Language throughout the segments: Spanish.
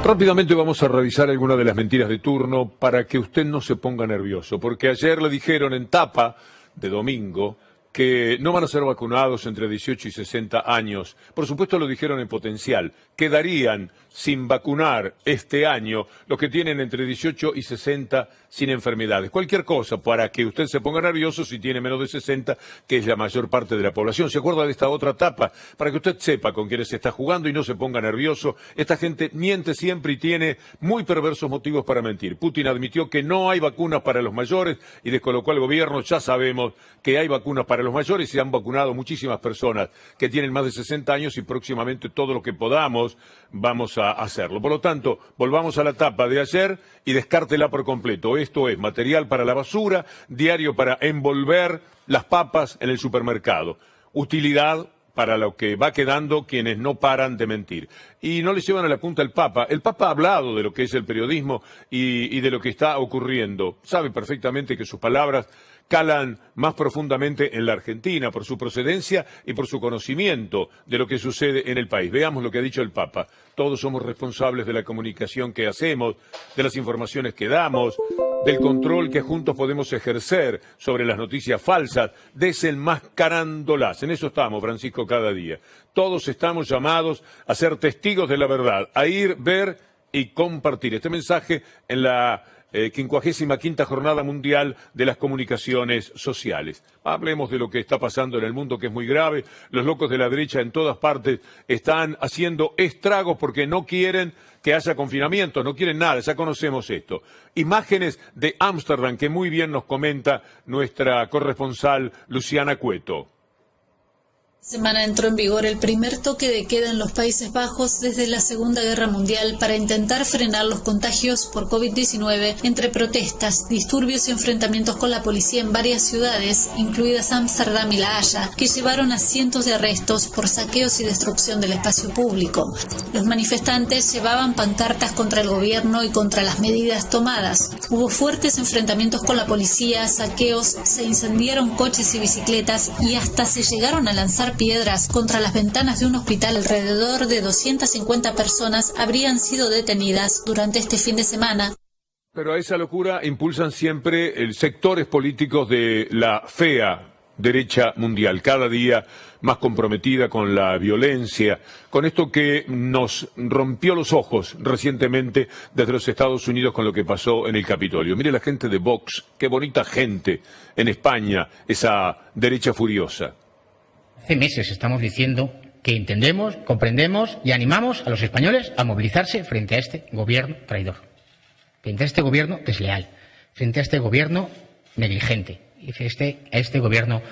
Rápidamente vamos a revisar algunas de las mentiras de turno para que usted no se ponga nervioso, porque ayer le dijeron en tapa de domingo que no van a ser vacunados entre 18 y 60 años. Por supuesto lo dijeron en potencial. Quedarían sin vacunar este año los que tienen entre 18 y 60 sin enfermedades. Cualquier cosa para que usted se ponga nervioso si tiene menos de 60, que es la mayor parte de la población. ¿Se acuerda de esta otra etapa? Para que usted sepa con quiénes se está jugando y no se ponga nervioso. Esta gente miente siempre y tiene muy perversos motivos para mentir. Putin admitió que no hay vacunas para los mayores y descolocó al gobierno. Ya sabemos que hay vacunas para los mayores y se han vacunado muchísimas personas que tienen más de 60 años y próximamente todo lo que podamos vamos a hacerlo. Por lo tanto, volvamos a la tapa de ayer y descártela por completo. Esto es material para la basura, diario para envolver las papas en el supermercado. Utilidad para lo que va quedando quienes no paran de mentir. Y no le llevan a la punta el Papa. El Papa ha hablado de lo que es el periodismo y de lo que está ocurriendo. Sabe perfectamente que sus palabras calan más profundamente en la Argentina por su procedencia y por su conocimiento de lo que sucede en el país. Veamos lo que ha dicho el Papa. Todos somos responsables de la comunicación que hacemos, de las informaciones que damos, del control que juntos podemos ejercer sobre las noticias falsas, desenmascarándolas. En eso estamos, Francisco, cada día. Todos estamos llamados a ser testigos de la verdad, a ir, ver y compartir este mensaje en la 55ª Jornada Mundial de las Comunicaciones Sociales. Hablemos de lo que está pasando en el mundo, que es muy grave. Los locos de la derecha en todas partes están haciendo estragos porque no quieren que haya confinamiento, no quieren nada, ya conocemos esto. Imágenes de Ámsterdam que muy bien nos comenta nuestra corresponsal Luciana Cueto. Semana entró en vigor el primer toque de queda en los Países Bajos desde la Segunda Guerra Mundial para intentar frenar los contagios por COVID-19 entre protestas, disturbios y enfrentamientos con la policía en varias ciudades, incluidas Ámsterdam y La Haya, que llevaron a cientos de arrestos por saqueos y destrucción del espacio público. Los manifestantes llevaban pancartas contra el gobierno y contra las medidas tomadas. Hubo fuertes enfrentamientos con la policía, saqueos, se incendiaron coches y bicicletas y hasta se llegaron a lanzar piedras contra las ventanas de un hospital. Alrededor de 250 personas habrían sido detenidas durante este fin de semana. Pero a esa locura impulsan siempre sectores políticos de la fea derecha mundial, cada día más comprometida con la violencia, con esto que nos rompió los ojos recientemente desde los Estados Unidos con lo que pasó en el Capitolio. Mire la gente de Vox, qué bonita gente en España, esa derecha furiosa. Hace meses estamos diciendo que entendemos, comprendemos y animamos a los españoles a movilizarse frente a este gobierno traidor, frente a este gobierno desleal, frente a este gobierno negligente y frente a este gobierno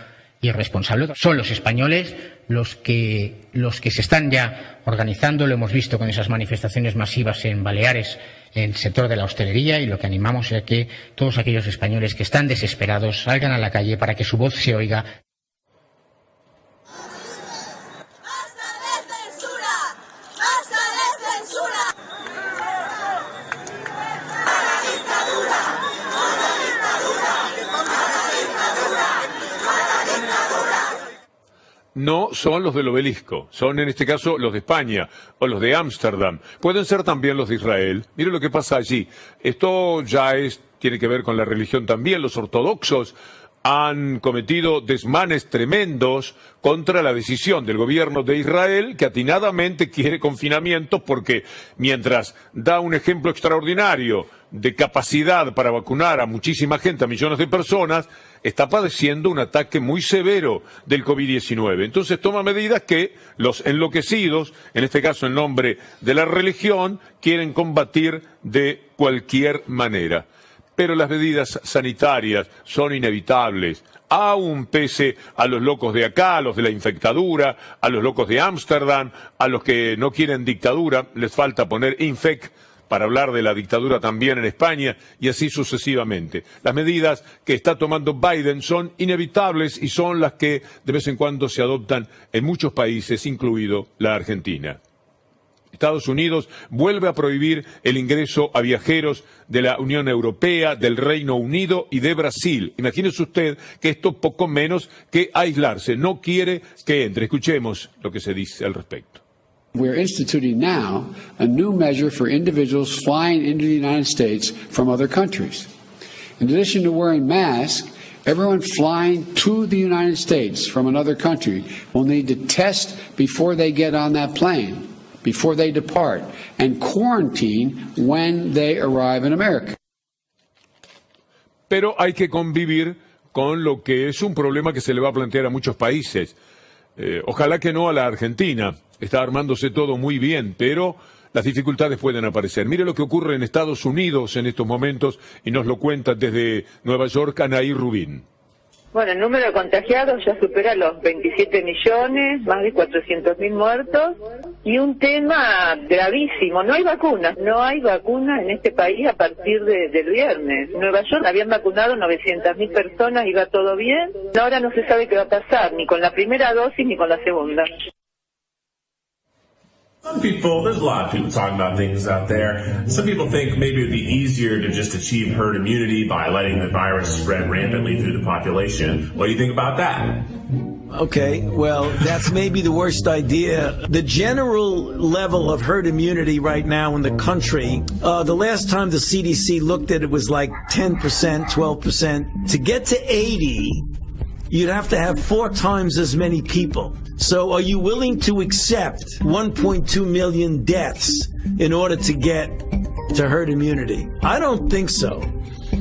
irresponsable. Son los españoles los que se están ya organizando, lo hemos visto con esas manifestaciones masivas en Baleares, en el sector de la hostelería, y lo que animamos es que todos aquellos españoles que están desesperados salgan a la calle para que su voz se oiga. No son los del obelisco, son en este caso los de España o los de Ámsterdam. Pueden ser también los de Israel. Mire lo que pasa allí. Esto ya tiene que ver con la religión también. Los ortodoxos han cometido desmanes tremendos contra la decisión del gobierno de Israel, que atinadamente quiere confinamiento porque mientras da un ejemplo extraordinario de capacidad para vacunar a muchísima gente, a millones de personas, está padeciendo un ataque muy severo del COVID-19. Entonces toma medidas que los enloquecidos, en este caso en nombre de la religión, quieren combatir de cualquier manera. Pero las medidas sanitarias son inevitables, aún pese a los locos de acá, a los de la infectadura, a los locos de Ámsterdam, a los que no quieren dictadura, les falta poner infec para hablar de la dictadura también en España, y así sucesivamente. Las medidas que está tomando Biden son inevitables y son las que de vez en cuando se adoptan en muchos países, incluido la Argentina. Estados Unidos vuelve a prohibir el ingreso a viajeros de la Unión Europea, del Reino Unido y de Brasil. Imagínese usted que esto poco menos que aislarse. No quiere que entre. Escuchemos lo que se dice al respecto. We're instituting now a new measure for individuals flying into the United States from other countries. In addition to wearing masks, everyone flying to the United States from another country will need to test before they get on that plane, before they depart, and quarantine when they arrive in America. Pero hay que convivir con lo que es un problema que se le va a plantear a muchos países. Ojalá que no a la Argentina. Está armándose todo muy bien, pero las dificultades pueden aparecer. Mire lo que ocurre en Estados Unidos en estos momentos y nos lo cuenta desde Nueva York Anaí Rubín. Bueno, el número de contagiados ya supera los 27 millones, más de 400.000 muertos y un tema gravísimo. No hay vacuna en este país a partir del viernes. En Nueva York habían vacunado 900.000 personas, iba todo bien. Ahora no se sabe qué va a pasar, ni con la primera dosis ni con la segunda. Some people, there's a lot of people talking about things out there. Some people think maybe it'd be easier to just achieve herd immunity by letting the virus spread rampantly through the population. What do you think about that? Okay, well, that's maybe the worst idea. The general level of herd immunity right now in the country, the last time the CDC looked at it was like 10%, 12%. To get to 80, you'd have to have 4 times as many people. So are you willing to accept 1.2 million deaths in order to get to herd immunity? I don't think so.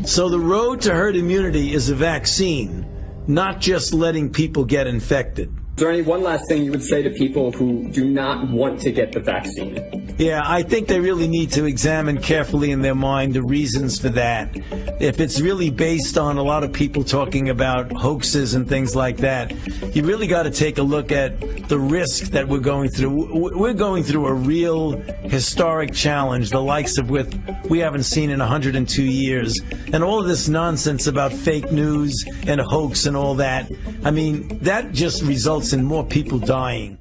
So the road to herd immunity is a vaccine, not just letting people get infected. Is there any one last thing you would say to people who do not want to get the vaccine? Yeah, I think they really need to examine carefully in their mind the reasons for that. If it's really based on a lot of people talking about hoaxes and things like that, you really got to take a look at the risk that we're going through. We're going through a real historic challenge, the likes of which we haven't seen in 102 years. And all of this nonsense about fake news and hoax and all that, I mean, that just results in more people dying.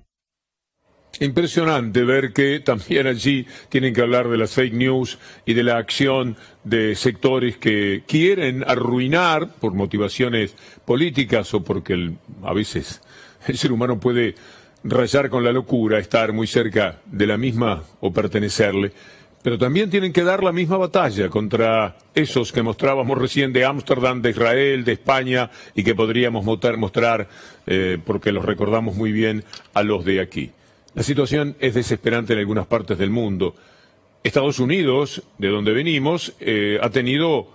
Impresionante ver que también allí tienen que hablar de las fake news y de la acción de sectores que quieren arruinar por motivaciones políticas o porque a veces el ser humano puede rayar con la locura, estar muy cerca de la misma o pertenecerle, pero también tienen que dar la misma batalla contra esos que mostrábamos recién de Ámsterdam, de Israel, de España y que podríamos mostrar porque los recordamos muy bien a los de aquí. La situación es desesperante en algunas partes del mundo. Estados Unidos, de donde venimos, ha tenido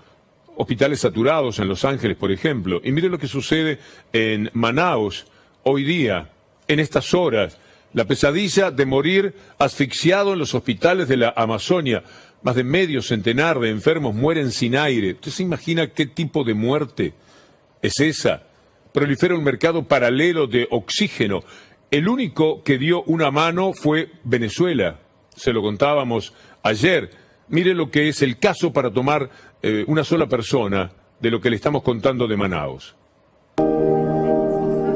hospitales saturados en Los Ángeles, por ejemplo. Y mire lo que sucede en Manaus hoy día, en estas horas. La pesadilla de morir asfixiado en los hospitales de la Amazonia. Más de medio centenar de enfermos mueren sin aire. ¿Usted se imagina qué tipo de muerte es esa? Prolifera un mercado paralelo de oxígeno. El único que dio una mano fue Venezuela. Se lo contábamos ayer. Mire lo que es el caso para tomar una sola persona de lo que le estamos contando de Manaus.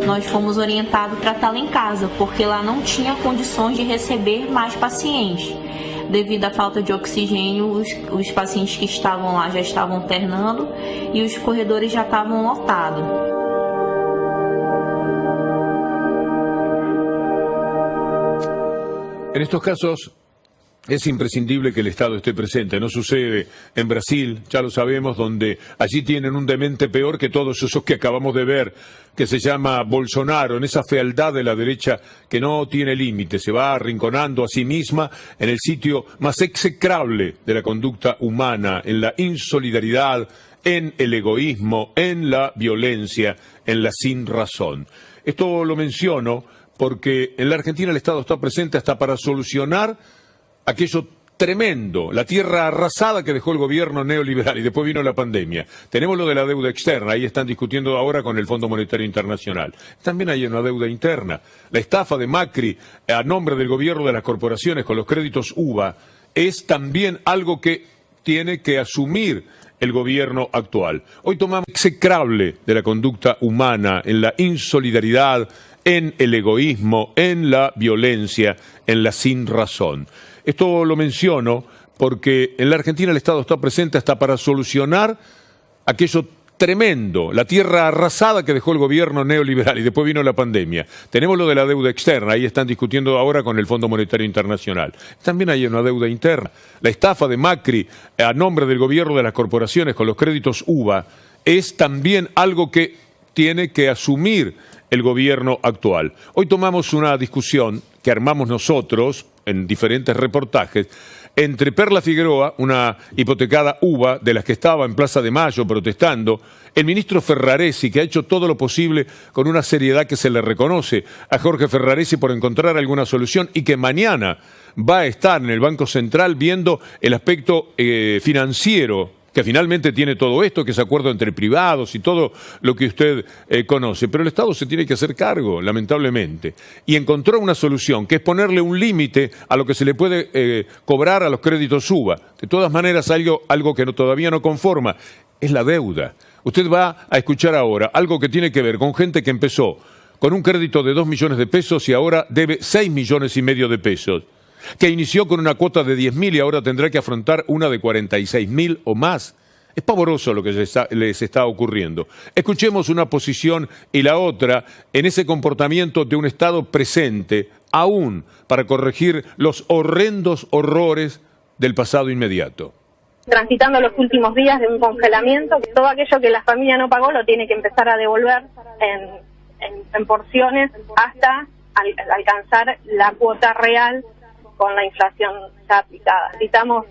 Nós fomos orientados para tratá-la em casa, porque lá não tinha condições de receber mais pacientes. Devido à falta de oxigênio, os pacientes que estavam lá já estavam internando e os corredores já estavam lotados. En estos casos es imprescindible que el Estado esté presente. No sucede en Brasil, ya lo sabemos, donde allí tienen un demente peor que todos esos que acabamos de ver, que se llama Bolsonaro, en esa fealdad de la derecha que no tiene límite, se va arrinconando a sí misma en el sitio más execrable de la conducta humana, en la insolidaridad, en el egoísmo, en la violencia, en la sinrazón. Esto lo menciono porque en la Argentina el Estado está presente hasta para solucionar aquello tremendo, la tierra arrasada que dejó el gobierno neoliberal y después vino la pandemia. Tenemos lo de la deuda externa, ahí están discutiendo ahora con el Fondo Monetario Internacional. También hay una deuda interna. La estafa de Macri a nombre del gobierno de las corporaciones con los créditos UVA es también algo que tiene que asumir el gobierno actual. Hoy tomamos execrable de la conducta humana en la insolidaridad, en el egoísmo, en la violencia, en la sinrazón. Esto lo menciono porque en la Argentina el Estado está presente hasta para solucionar aquello tremendo, la tierra arrasada que dejó el gobierno neoliberal y después vino la pandemia. Tenemos lo de la deuda externa, ahí están discutiendo ahora con el Fondo Monetario Internacional. También hay una deuda interna. La estafa de Macri a nombre del gobierno de las corporaciones con los créditos UVA es también algo que tiene que asumir el gobierno actual. Hoy tomamos una discusión que armamos nosotros en diferentes reportajes entre Perla Figueroa, una hipotecada UVA de las que estaba en Plaza de Mayo protestando, el ministro Ferraresi, que ha hecho todo lo posible con una seriedad que se le reconoce a Jorge Ferraresi por encontrar alguna solución y que mañana va a estar en el Banco Central viendo el aspecto financiero que finalmente tiene todo esto, que es acuerdo entre privados y todo lo que usted conoce. Pero el Estado se tiene que hacer cargo, lamentablemente. Y encontró una solución, que es ponerle un límite a lo que se le puede cobrar a los créditos UVA. De todas maneras, algo que todavía no conforma es la deuda. Usted va a escuchar ahora algo que tiene que ver con gente que empezó con un crédito de 2 millones de pesos y ahora debe 6,5 millones de pesos. Que inició con una cuota de 10.000 y ahora tendrá que afrontar una de 46.000 o más. Es pavoroso lo que les está ocurriendo. Escuchemos una posición y la otra en ese comportamiento de un Estado presente, aún para corregir los horrendos horrores del pasado inmediato. Transitando los últimos días de un congelamiento, todo aquello que la familia no pagó lo tiene que empezar a devolver en porciones hasta alcanzar la cuota real con la inflación ya aplicada. Necesitamos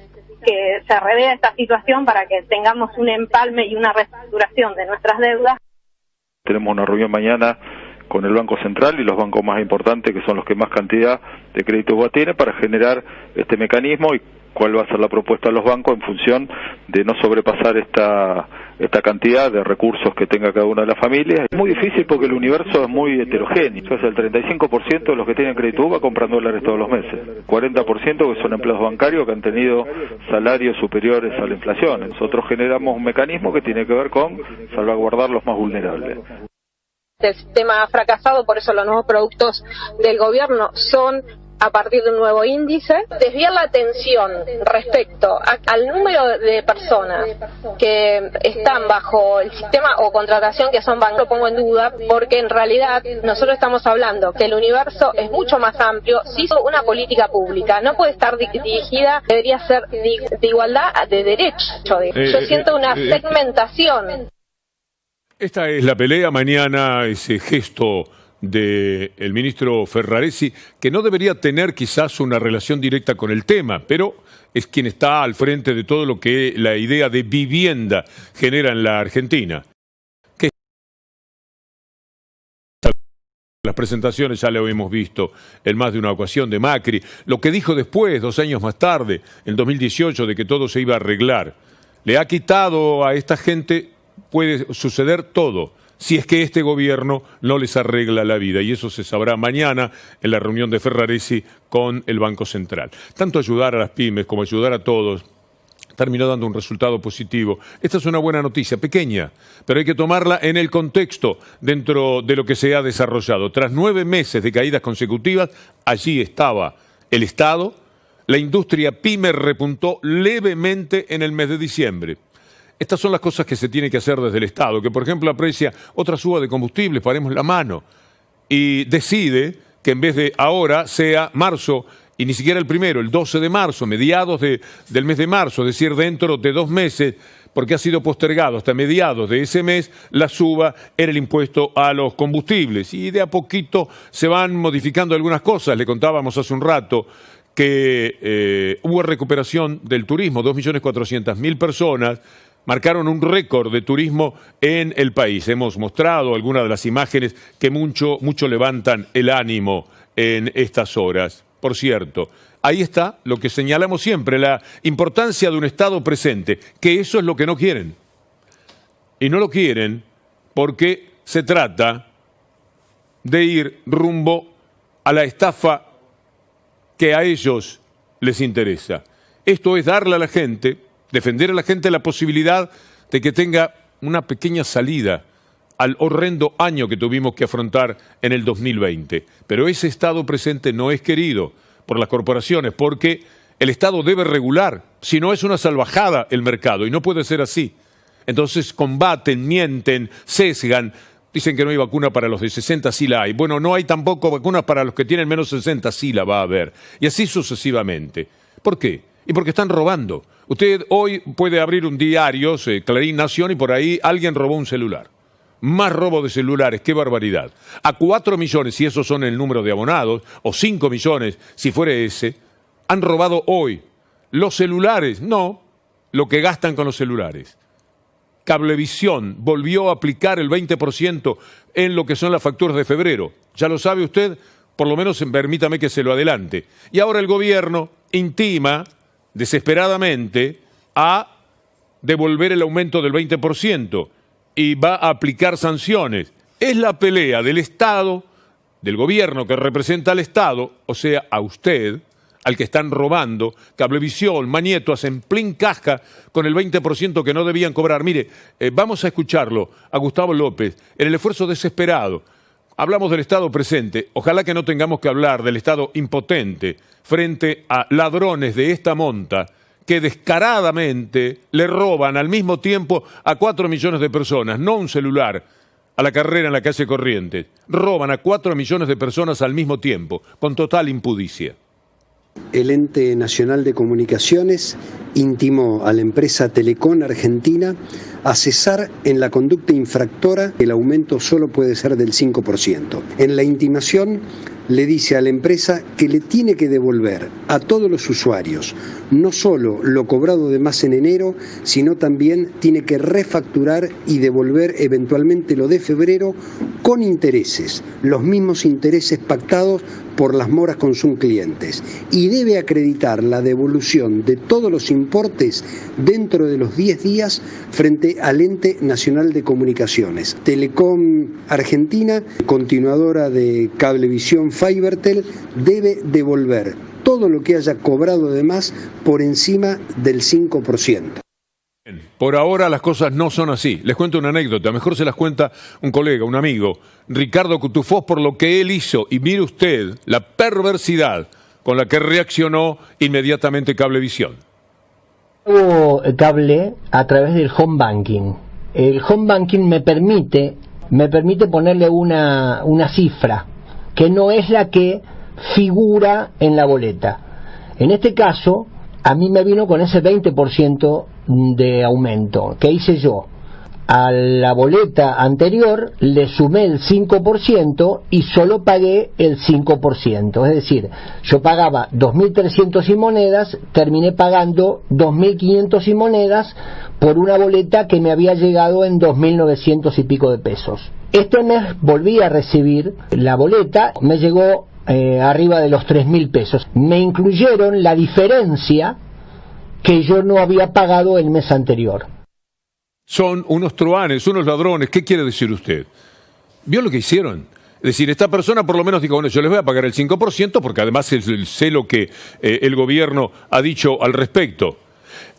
que se revea esta situación para que tengamos un empalme y una reestructuración de nuestras deudas. Tenemos una reunión mañana con el Banco Central y los bancos más importantes, que son los que más cantidad de créditos UVA tienen, para generar este mecanismo y cuál va a ser la propuesta de los bancos en función de no sobrepasar esta cantidad de recursos que tenga cada una de las familias. Es muy difícil porque el universo es muy heterogéneo. Entonces el 35% de los que tienen crédito UVA compran dólares todos los meses. 40% que son empleados bancarios que han tenido salarios superiores a la inflación. Nosotros generamos un mecanismo que tiene que ver con salvaguardar los más vulnerables. El sistema ha fracasado, por eso los nuevos productos del gobierno son a partir de un nuevo índice, desviar la atención respecto al número de personas que están bajo el sistema o contratación que son bancos, lo pongo en duda, porque en realidad nosotros estamos hablando que el universo es mucho más amplio. Si hizo una política pública, no puede estar dirigida, debería ser de igualdad de derecho. Yo siento una segmentación. Esta es la pelea mañana, ese gesto del ministro Ferraresi, que no debería tener quizás una relación directa con el tema, pero es quien está al frente de todo lo que la idea de vivienda genera en la Argentina. Que las presentaciones ya lo hemos visto en más de una ocasión de Macri, lo que dijo después, 2 años más tarde, en 2018, de que todo se iba a arreglar. Le ha quitado a esta gente, puede suceder todo, si es que este gobierno no les arregla la vida. Y eso se sabrá mañana en la reunión de Ferraresi con el Banco Central. Tanto ayudar a las pymes como ayudar a todos terminó dando un resultado positivo. Esta es una buena noticia, pequeña, pero hay que tomarla en el contexto dentro de lo que se ha desarrollado. Tras 9 meses de caídas consecutivas, allí estaba el Estado. La industria pyme repuntó levemente en el mes de diciembre. Estas son las cosas que se tiene que hacer desde el Estado, que por ejemplo aprecia otra suba de combustibles, paremos la mano, y decide que en vez de ahora sea marzo, y ni siquiera el primero, el 12 de marzo, mediados del mes de marzo, es decir, dentro de 2 meses, porque ha sido postergado hasta mediados de ese mes, la suba en el impuesto a los combustibles. Y de a poquito se van modificando algunas cosas. Le contábamos hace un rato que hubo recuperación del turismo, 2.400.000 personas, marcaron un récord de turismo en el país. Hemos mostrado algunas de las imágenes que mucho levantan el ánimo en estas horas. Por cierto, ahí está lo que señalamos siempre, la importancia de un Estado presente, que eso es lo que no quieren. Y no lo quieren porque se trata de ir rumbo a la estafa que a ellos les interesa. Esto es darle a la gente, defender a la gente la posibilidad de que tenga una pequeña salida al horrendo año que tuvimos que afrontar en el 2020. Pero ese Estado presente no es querido por las corporaciones porque el Estado debe regular, si no es una salvajada el mercado, y no puede ser así. Entonces combaten, mienten, sesgan. Dicen que no hay vacuna para los de 60, sí la hay. Bueno, no hay tampoco vacunas para los que tienen menos 60, sí la va a haber. Y así sucesivamente. ¿Por qué? Y porque están robando. Usted hoy puede abrir un diario, Clarín Nación, y por ahí alguien robó un celular. Más robo de celulares, qué barbaridad. A 4 millones, si esos son el número de abonados, o 5 millones, si fuere ese, han robado hoy. Los celulares, no, lo que gastan con los celulares. Cablevisión volvió a aplicar el 20% en lo que son las facturas de febrero. ¿Ya lo sabe usted? Por lo menos permítame que se lo adelante. Y ahora el gobierno intima desesperadamente a devolver el aumento del 20% y va a aplicar sanciones. Es la pelea del Estado, del gobierno que representa al Estado, o sea, a usted, al que están robando, Cablevisión, Mañeto, hacen plin caja con el 20% que no debían cobrar. Mire, vamos a escucharlo a Gustavo López, en el esfuerzo desesperado. Hablamos del Estado presente, ojalá que no tengamos que hablar del Estado impotente frente a ladrones de esta monta que descaradamente le roban al mismo tiempo a 4 millones de personas, no un celular, a la carrera en la calle Corrientes. Roban a 4 millones de personas al mismo tiempo, con total impudicia. El Ente Nacional de Comunicaciones intimó a la empresa Telecom Argentina a cesar en la conducta infractora. El aumento solo puede ser del 5%. En la intimación le dice a la empresa que le tiene que devolver a todos los usuarios no solo lo cobrado de más en enero, sino también tiene que refacturar y devolver eventualmente lo de febrero con intereses, los mismos intereses pactados por las moras con sus clientes, y debe acreditar la devolución de todos los importes dentro de los 10 días frente al Ente Nacional de Comunicaciones. Telecom Argentina, continuadora de Cablevisión Fibertel, debe devolver todo lo que haya cobrado de más por encima del 5%. Por ahora las cosas no son así. Les cuento una anécdota, mejor se las cuenta un colega, un amigo, Ricardo Cutufós, por lo que él hizo. Y mire usted la perversidad con la que reaccionó inmediatamente Cablevisión. Hago cable a través del home banking. El home banking me permite ponerle una cifra que no es la que figura en la boleta. En este caso, a mí me vino con ese 20% de aumento. ¿Qué hice yo? A la boleta anterior le sumé el 5% y solo pagué el 5%. Es decir, yo pagaba 2.300 y monedas, terminé pagando 2.500 y monedas por una boleta que me había llegado en 2.900 y pico de pesos. Este mes volví a recibir la boleta, me llegó arriba de los 3.000 pesos. Me incluyeron la diferencia que yo no había pagado el mes anterior. Son unos truanes, unos ladrones. ¿Qué quiere decir usted? ¿Vio lo que hicieron? Es decir, esta persona por lo menos dijo, bueno, yo les voy a pagar el 5% porque además sé lo que el gobierno ha dicho al respecto.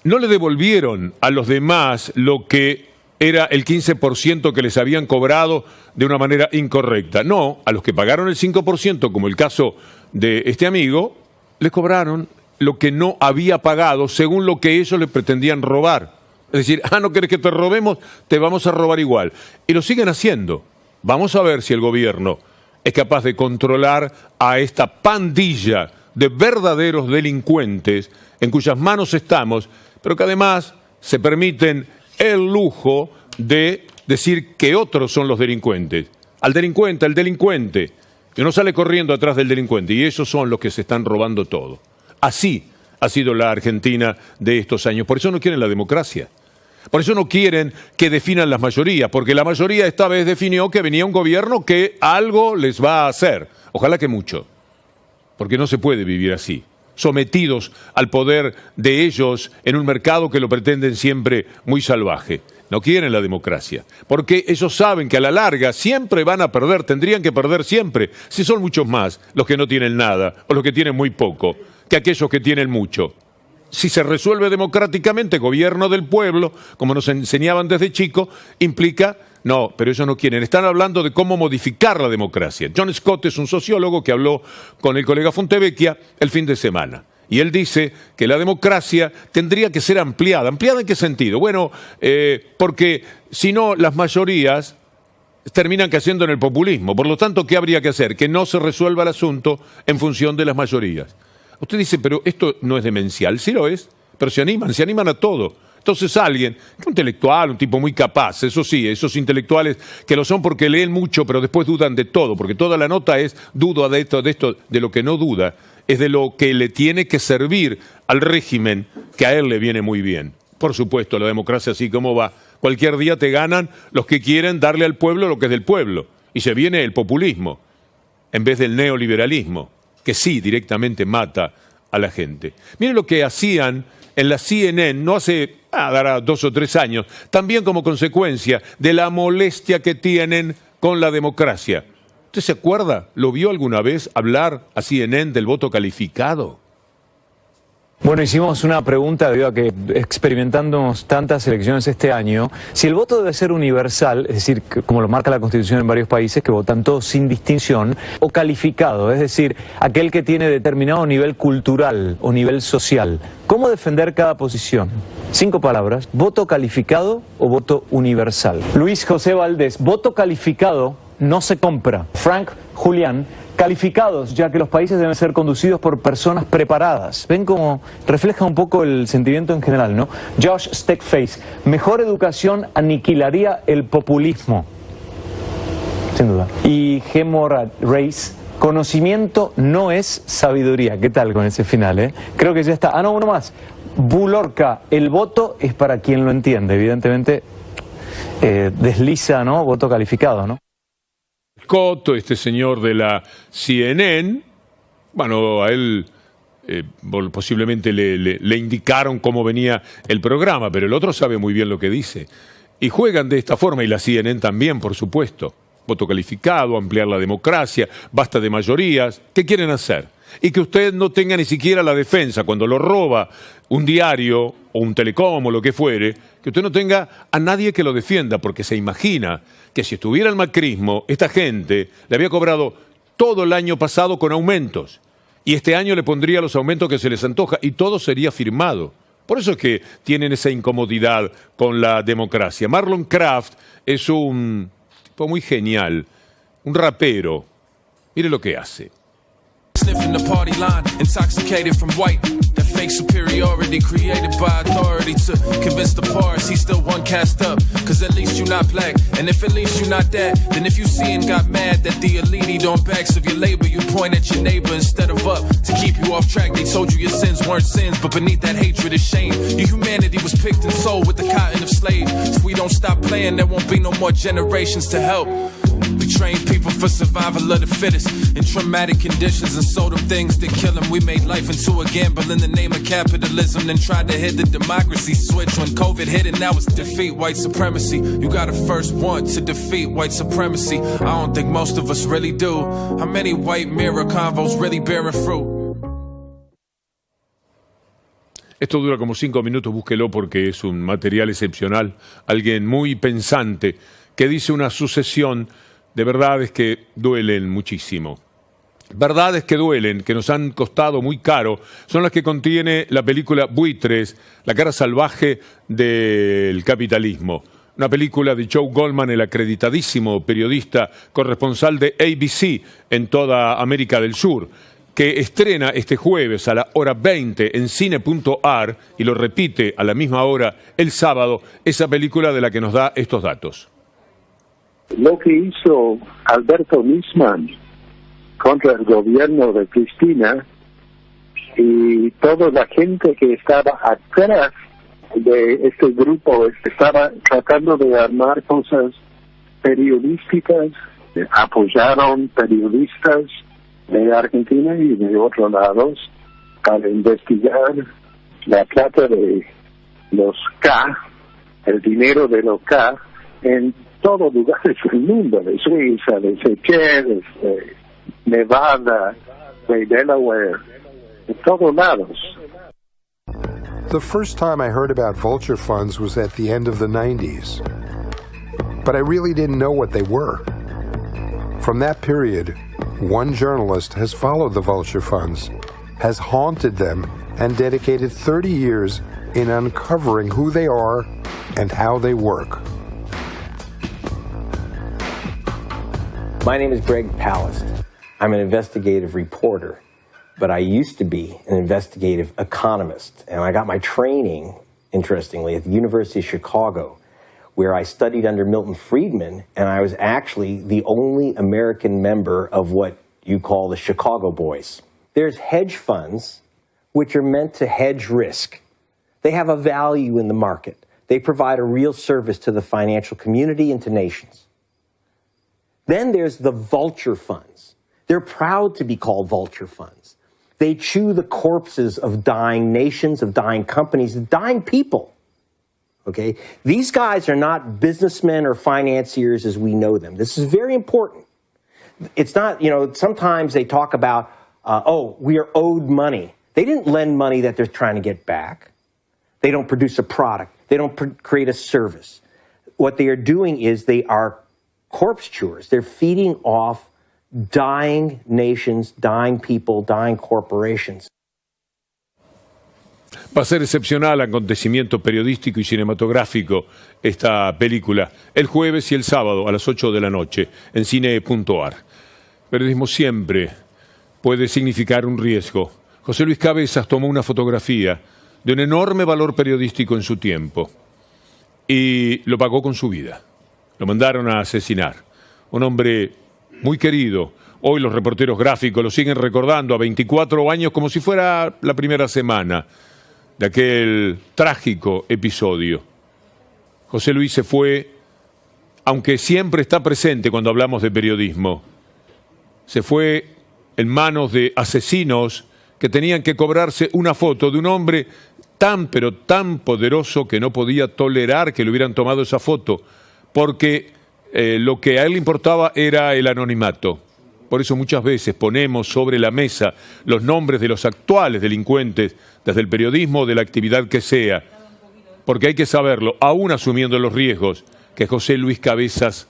No le devolvieron a los demás lo que era el 15% que les habían cobrado de una manera incorrecta. No, a los que pagaron el 5%, como el caso de este amigo, les cobraron lo que no había pagado según lo que ellos le pretendían robar. Es decir, no querés que te robemos, te vamos a robar igual. Y lo siguen haciendo. Vamos a ver si el gobierno es capaz de controlar a esta pandilla de verdaderos delincuentes en cuyas manos estamos, pero que además se permiten el lujo de decir que otros son los delincuentes. El delincuente, y uno sale corriendo atrás del delincuente, y esos son los que se están robando todo. Así ha sido la Argentina de estos años. Por eso no quieren la democracia. Por eso no quieren que definan las mayorías, porque la mayoría esta vez definió que venía un gobierno que algo les va a hacer. Ojalá que mucho, porque no se puede vivir así, sometidos al poder de ellos en un mercado que lo pretenden siempre muy salvaje. No quieren la democracia, porque ellos saben que a la larga siempre van a perder, tendrían que perder siempre, si son muchos más los que no tienen nada o los que tienen muy poco, que aquellos que tienen mucho. Si se resuelve democráticamente, gobierno del pueblo, como nos enseñaban desde chico, implica, no, pero ellos no quieren. Están hablando de cómo modificar la democracia. John Scott es un sociólogo que habló con el colega Fontevecchia el fin de semana. Y él dice que la democracia tendría que ser ampliada. ¿Ampliada en qué sentido? Bueno, porque si no, las mayorías terminan cayendo en el populismo. Por lo tanto, ¿qué habría que hacer? Que no se resuelva el asunto en función de las mayorías. Usted dice, pero esto no es demencial. Sí lo es, pero se animan a todo. Entonces alguien, un intelectual, un tipo muy capaz, eso sí, esos intelectuales que lo son porque leen mucho, pero después dudan de todo, porque toda la nota es duda de esto, de lo que no duda, es de lo que le tiene que servir al régimen que a él le viene muy bien. Por supuesto, la democracia así como va. Cualquier día te ganan los que quieren darle al pueblo lo que es del pueblo. Y se viene el populismo, en vez del neoliberalismo, que sí directamente mata a la gente. Miren lo que hacían en la CNN, no hace, dará 2 o 3 años, también como consecuencia de la molestia que tienen con la democracia. ¿Usted se acuerda? ¿Lo vio alguna vez hablar a CNN del voto calificado? Bueno, hicimos una pregunta debido a que experimentamos tantas elecciones este año. Si el voto debe ser universal, es decir, como lo marca la Constitución en varios países, que votan todos sin distinción, o calificado, es decir, aquel que tiene determinado nivel cultural o nivel social. ¿Cómo defender cada posición? 5 palabras: voto calificado o voto universal. Luis José Valdés: voto calificado no se compra. Frank Julián: calificados, ya que los países deben ser conducidos por personas preparadas. Ven cómo refleja un poco el sentimiento en general, ¿no? Josh Steckface: mejor educación aniquilaría el populismo. Sin duda. Y G. Morad Reis: conocimiento no es sabiduría. ¿Qué tal con ese final, Creo que ya está. No, uno más. Bulorca: el voto es para quien lo entiende. Evidentemente desliza, ¿no? Voto calificado, ¿no? Cotto, este señor de la CNN, bueno, a él posiblemente le indicaron cómo venía el programa, pero el otro sabe muy bien lo que dice. Y juegan de esta forma, y la CNN también, por supuesto. Voto calificado, ampliar la democracia, basta de mayorías. ¿Qué quieren hacer? Y que usted no tenga ni siquiera la defensa cuando lo roba un diario o un telecom o lo que fuere, que usted no tenga a nadie que lo defienda, porque se imagina que si estuviera el macrismo, esta gente le había cobrado todo el año pasado con aumentos, y este año le pondría los aumentos que se les antoja, y todo sería firmado. Por eso es que tienen esa incomodidad con la democracia. Marlon Craft es un tipo muy genial, un rapero. Mire lo que hace. Sniffing the party line, intoxicated from white. That fake superiority created by authority to convince the parts he still one cast up. Cause at least you not black, and if at least you not that, then if you see and got mad that the elite don't backs of your labor, you point at your neighbor instead of up to keep you off track. They told you your sins weren't sins, but beneath that hatred is shame. Your humanity was picked and sold with the cotton of slaves. If we don't stop playing, there won't be no more generations to help. We train people for survival of the fittest in traumatic conditions and sold them things that kill them. We made life into a gamble in the name of capitalism, then tried to hit the democracy switch when COVID hit, and now it's defeat white supremacy. You gotta first want to defeat white supremacy. I don't think most of us really do. How many white mirror convos really bearing fruit? Esto dura como 5 minutos, búsquelo porque es un material excepcional. Alguien muy pensante que dice una sucesión de verdades que duelen muchísimo. Verdades que duelen, que nos han costado muy caro, son las que contiene la película Buitres, la cara salvaje del capitalismo. Una película de Joe Goldman, el acreditadísimo periodista corresponsal de ABC en toda América del Sur, que estrena este jueves a la hora 20 en cine.ar y lo repite a la misma hora el sábado, esa película de la que nos da estos datos. Lo que hizo Alberto Nisman contra el gobierno de Cristina y toda la gente que estaba atrás de este grupo estaba tratando de armar cosas periodísticas, apoyaron periodistas de Argentina y de otros lados para investigar la plata de los K, el dinero de los K en todos lugares del mundo, de Suiza, de Seychelles, de Nevada, de Delaware, de todos lados. The first time I heard about vulture funds was at the end of the 90s, but I really didn't know what they were. From that period, one journalist has followed the vulture funds, has haunted them, and dedicated 30 years in uncovering who they are and how they work. My name is Greg Palast. I'm an investigative reporter, but I used to be an investigative economist, and I got my training, interestingly, at the University of Chicago, where I studied under Milton Friedman, and I was actually the only American member of what you call the Chicago Boys. There's hedge funds, which are meant to hedge risk. They have a value in the market. They provide a real service to the financial community and to nations. Then there's the vulture funds. They're proud to be called vulture funds. They chew the corpses of dying nations, of dying companies, of dying people. Okay? These guys are not businessmen or financiers as we know them. This is very important. It's not, sometimes they talk about, we are owed money. They didn't lend money that they're trying to get back. They don't produce a product. They don't create a service. What they are doing is they are corpse chewers. They're feeding off dying nations, dying people, dying corporations. Va a ser excepcional acontecimiento periodístico y cinematográfico esta película el jueves y el sábado a las 8 de la noche en cine.ar. Periodismo siempre puede significar un riesgo. José Luis Cabezas tomó una fotografía de un enorme valor periodístico en su tiempo y lo pagó con su vida. Lo mandaron a asesinar. Un hombre muy querido. Hoy los reporteros gráficos lo siguen recordando a 24 años como si fuera la primera semana de aquel trágico episodio. José Luis se fue, aunque siempre está presente cuando hablamos de periodismo. Se fue en manos de asesinos que tenían que cobrarse una foto de un hombre tan pero tan poderoso que no podía tolerar que le hubieran tomado esa foto, porque lo que a él le importaba era el anonimato. Por eso muchas veces ponemos sobre la mesa los nombres de los actuales delincuentes, desde el periodismo o de la actividad que sea, porque hay que saberlo, aún asumiendo los riesgos que José Luis Cabezas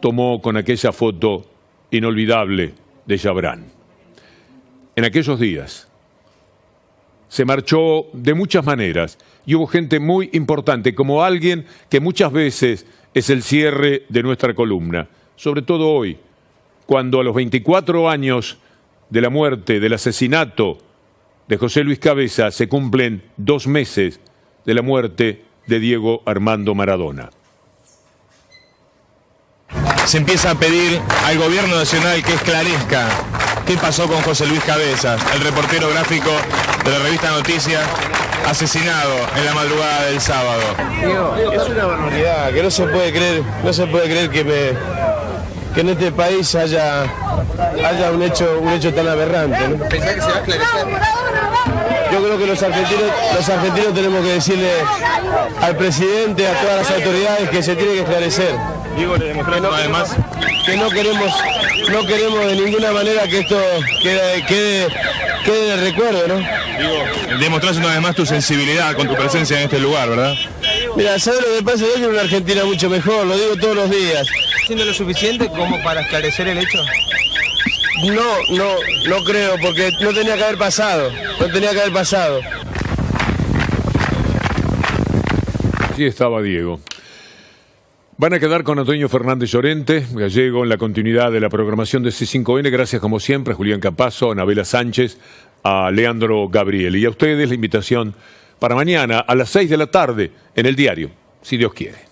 tomó con aquella foto inolvidable de Chabrán. En aquellos días se marchó de muchas maneras y hubo gente muy importante, como alguien que muchas veces es el cierre de nuestra columna, sobre todo hoy, cuando a los 24 años de la muerte, del asesinato de José Luis Cabezas, se cumplen 2 meses de la muerte de Diego Armando Maradona. Se empieza a pedir al gobierno nacional que esclarezca qué pasó con José Luis Cabezas, el reportero gráfico de la revista Noticias, asesinado en la madrugada del sábado. Es una barbaridad, que no se puede creer que en este país haya un hecho tan aberrante, ¿no? ¿Pensás que se va a esclarecer? Yo creo que los argentinos tenemos que decirle al presidente, a todas las autoridades, que se tiene que esclarecer. Digo, le demostrando además que no queremos de ninguna manera que esto quede en el recuerdo, ¿no? Digo, demostrás una vez más tu sensibilidad con tu presencia en este lugar, ¿verdad? Mira, ¿sabes lo que pasa? Yo quiero una Argentina mucho mejor, lo digo todos los días. ¿Siendo lo suficiente como para esclarecer el hecho? No creo, porque no tenía que haber pasado. Así estaba Diego. Van a quedar con Antonio Fernández Llorente, gallego, en la continuidad de la programación de C5N. Gracias, como siempre, a Julián Capazo, a Anabela Sánchez, a Leandro Gabriel. Y a ustedes la invitación para mañana a las 6 de la tarde en El Diario, si Dios quiere.